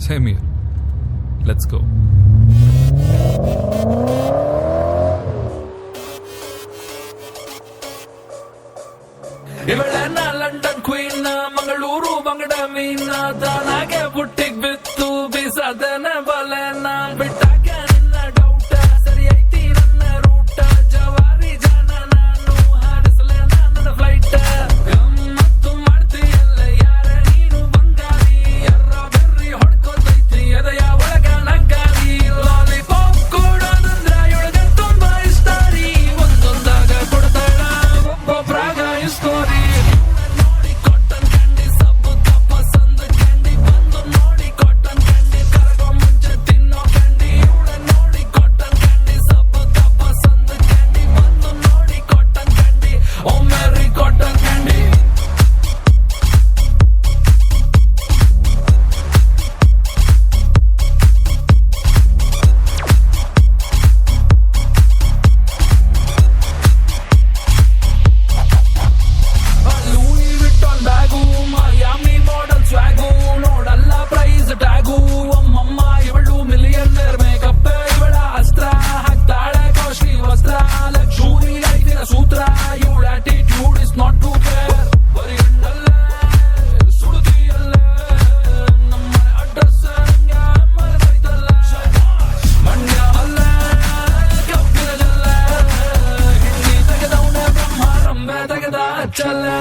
Same here. Let's go. ಇವಳೆನ್ನ London queen, Mangaluru ಬಂಗಡ ಮೀನ, ತಾನಾಗೆ ಬುಟ್ಟಿಗ್ ಬಿತ್ತು ಬೀಸದನ ಬಲೆನ, ಬಿಟ್ಟಾಗ ನಿನ್ನ ಡೌಟ ಸರಿ ಐತಿ ನನ್ನ ರೂಟ, ಜವಾರಿ ಜನ ನಾನು ಹಾರಿಸಲೆ ನನ್ನ ಫ್ಲೈಟ್, ಗಮ್ಮತ್ತು ಮಾಡ್ತೀಯಲ್ಲ ಯಾರ ನೀನು ಬಂಗಾರಿ, ಎರ್ರ ಬೆರ್ರಿ ಹೊಡ್ಕೋತೈತಿ ಎದೆಯ ಒಳಗ ನಗ್ಗಾರಿ, ಲಾಲಿಪಾಪ್ ಕೊಡೋದಂದ್ರ ಇವಳಗ ತುಂಬಾ ಇಷ್ಟಾರಿ, ಒಂದೊಂದಾಗ ಕೊಡ್ತಾಳ ಒಬ್ಬೊಬ್ರಾಗ ಇಸ್ಕೋರಿ, ನೋಡಿ ಕಾಟನ್ ಕ್ಯಾಂಡಿ ಸಬ್ಬು ತಪ್ಪ ಸಂದ ಕ್ಯಾಂಡಿ, ಬಂದು ನೋಡಿ ಕಾಟನ್ ಕ್ಯಾಂಡಿ ಕರಗೋ ಮುಂಚೆ ತಿನ್ನೋ ಕ್ಯಾಂಡಿ, ಇವಳ ನೋಡಿ ಕಾಟನ್ ಕ್ಯಾಂಡಿ ಸಬ್ಬು ತಪ್ಪ ಸಂದ ಕ್ಯಾಂಡಿ, ಬಂದು ನೋಡಿ cotton candy, oh Mary cotton candy. Louis Vuitton bag, Miami model swag, ನೋಡಲ್ಲ ಪ್ರೈಸ್ ಟ್ಯಾಗು, ಅಮ್ಮಮ್ಮ ಇವಳು ಮಿಲಿಯನ್ನೇರ್ ಮೇಕಪ್, ಇವಳ ಅಸ್ತ್ರ ಹಾಕ್ತಾಳೆ ಕಾಸ್ಟ್ಲಿ ವಸ್ತ್ರ, ಲಕ್ಷೂರಿ ಐತಿನ ಸೂತ್ರ, ಇವಳ attitude is not to care, ಬರೀ ಗಂಡಲ್ಲೇ ಸುಡುದಿಯಲ್ಲೇ ನಮ್ಮ ಅಡ್ರೆಸ್ ಮರೆತೈತಲ್ಲ, ಮಂಡ್ಯ ಅಲ್ಲೇ ಕಬ್ಬಿನ ಜಲ್ಲೇ, ಹಿಂಡಿ ತೆಗೆದವನೇ ಬ್ರಹ್ಮಾರಂಭೆ ತೆಗೆದ ಚಲ್ಲೇ.